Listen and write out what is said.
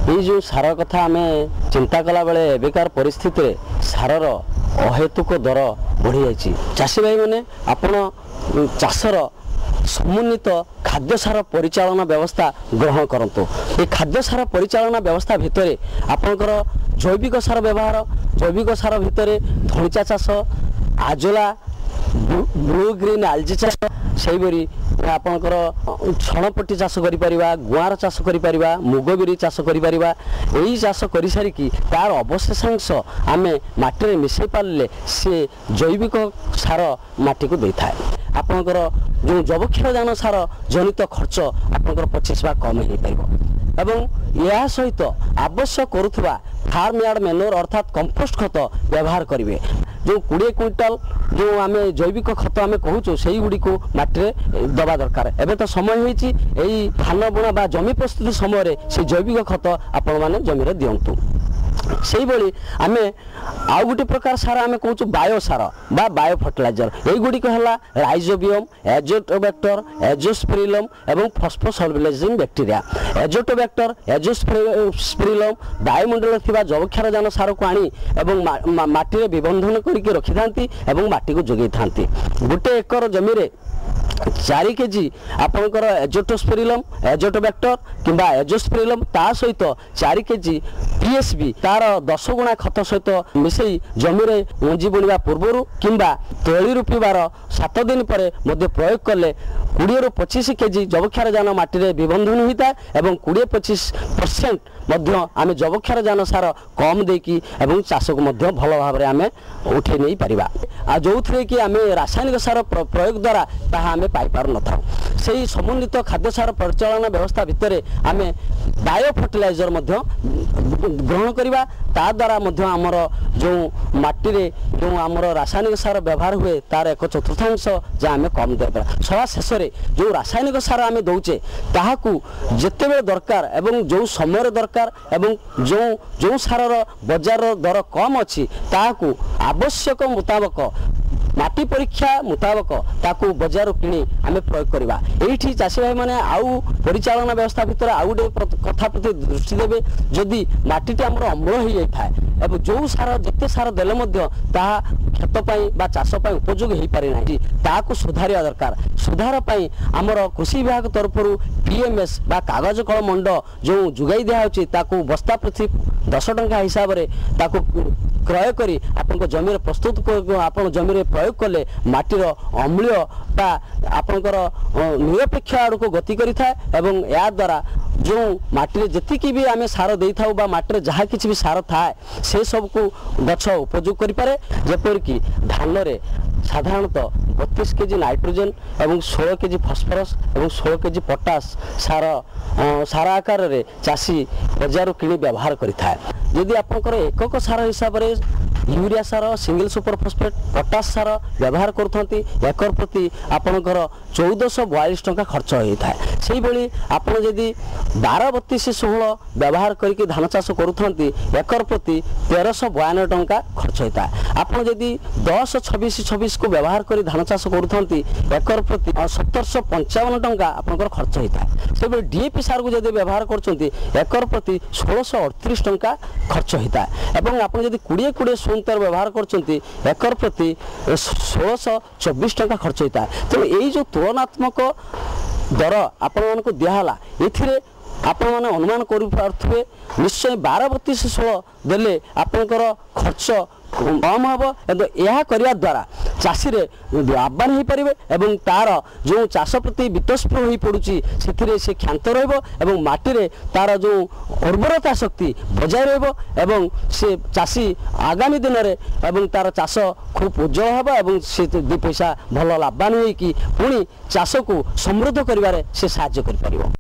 ये जो सार कथा आम चिंता कला बेले एबेकार परिस्थिति सारर अहेतुक दर बढ़ी जाइए। चाषी भाई मैंने आपण चाषर समुन्नत खाद्य सार परिचालन व्यवस्था ग्रहण करंतु। ये खाद्य सार परिचालन व्यवस्था भितर आपणकर जैविक सार व्यवहार, जैविक सार भितर धनिचा चाष, आजोला, ब्लू ग्रीन आलजी चाष, से भरी आपणकर छणपट्टी चाष करिपरिबा, गुआर चाष करिपरिबा, मुग बिरी चाष करिपरिबा। एही चाष करि सारिकी तार अवशेषांश आमे माटी रे मिसै पारले से जैविक सार माटी को देथाय। आपणकर जो जैवक्षारजान सार जनित खर्च आपणकर 25% कम हो पारिबो एवं या सहित आवश्यक करुवा फार्म यार्ड मैन्योर अर्थात कंपोस्ट खत व्यवहार करेंगे। जो 20 क्विंटाल जो आम जैविक खत आम कहूँ से गुड़ी को माटी दबा दरकार। एवं तो समय होती धान बुणा बा जमी प्रस्तुति समय से जैविक खत आपण मैंने जमी दिंतु। से भाई आम आउ गोटे प्रकार सार आम कहूँ बायो सार बा बायो फर्टिलाइजर। युड़िक है राइजोबियम, एजोटोबैक्टर, एजोस्पिरिलम एवं फॉस्फोसल्बिलाइजिंग बैक्टीरिया। एजोटोबैक्टर, एजोस्पिरिलम वायुमंडल थिबा जैवक्षारजान सार को आनी एवं माटी रे विबंधन करके रखि थांती एवं माटी को जोगै थांती। गोटे एकर जमी रे 4 केजी आपणकर एजोटोस्पिरिलम, एजोटोबैक्टर किंबा एजोस्पिरिलम ता सहित 4 केजी पीएसबी तार 10 गुणा खत सहित मिसई जमी रे मंजी बुणवा पूर्व किंबा तली रूपिबार 7 दिन पर मध्य प्रयोग कले 20 ରୁ 25 केजी जैवक्षारजान माटी रे विबंधन होता है एवं 20-25% मध्य आम जैवक्षारजान सार कम देकी एवं चाष को मध्य भल भाव में आम उठे नहीं पारिबा। आ जो थे कि आम रासायनिक सार प्रयोग द्वारा ताहा आम पाई पार न था। से समुन्नत खाद्य सार परिचालन व्यवस्था भितर आम बायो फर्टिलाइजर मध्य ग्रहण करवा। ता द्वारा मध्य आमर जो माटी रे जो आमर रासायनिक सार व्यवहार हुए तार 1/4 जे आम कम दे सभा शेष जो रासायनिक सार आम दौचे ताहाकू जेतेबेले दरकार एवं जो समय दरकार एवं जो सार बजार दर कम अच्छी ताहाकू आवश्यक मुताबक माटी परीक्षा मुताबक ताकू बजार किणी आम प्रयोग करवा। एठी चाषी भाई माने आउ परिचालन व्यवस्था भितर आउ गोटे कथा प्रति दृष्टि देवे। जदि माटी आमर अम्ल हो जाए एवं जो सार जिते सार देले मध्य ताहा खेत पाई बा चाष पाई उपयोग हो पारे नाही ताकू सुधारिया दरकार। सुधार पाई आमर कृषि विभाग तरफ पीएमएस बा कागज कल मंड जो जुगाई दिया होची ताकू बस्ता प्रति 10 टंका हिसाब रे ताकू क्रय करी आपन जमी प्रस्तुत आपन जमी प्रयोग कले माटीर अम्लीय बा आपनकर निरपेक्ष आड़ को गति करि थाए एवं या द्वारा जो माटी जी भी आम सार दे था बा माटी जहाँ किसी भी सार थाए से सब को गछ उपयोग करि पारे। जेपरिक धान रे साधारणतः 32 केजी नाइट्रोजन एवं 16 केजी फॉस्फोरस एवं 16 केजी पोटास सार आकार रे चाषी बजार किणी व्यवहार करि थाए। यदि आपनकर एकक सार हिसाब रे यूरिया सार, सिंगल सुपर फॉस्फेट, पोटास सार व्यवहार करथंती एकर प्रति आपनकर 1442 टंका खर्च होता है। से भाई आपन जदि 12-32-16 व्यवहार करके धान चाष करुथंती एकर प्रति 1352 टंका खर्च होता है। आपन जदि 10-26-26 को व्यवहार कर धान चाष करुथंती एकर प्रति 1755 टंका आपनकर खर्च होता है। से भाई डीएपी सार को जदि व्यवहार करचंती एकर प्रति 1638 टंका खर्च होता है। एवं आपन जदि 20-20 सुनतर व्यवहार करचंती एकर प्रति 1624 टंका खर्च होता है। तो यही जो तुलनात्मक दर आपण को दिहला एथिरे आपण माने अनुमान करि पारथुबे निश्चय 12-32-16 देले आपनकर खर्च कम हम यह करने द्वारा चाषी लाभवान हो पारे एवं तार जो चाष प्रति वितस्पृह हो पड़ुची से क्षांत रही माटी तार जो उर्वरता शक्ति बजाय रही से चाषी आगामी दिन में तार चाष खूब उज्जवल हम से 2 पैसा भल लाभवान हो पुणी चाष को समृद्ध कर साहाय्य कर।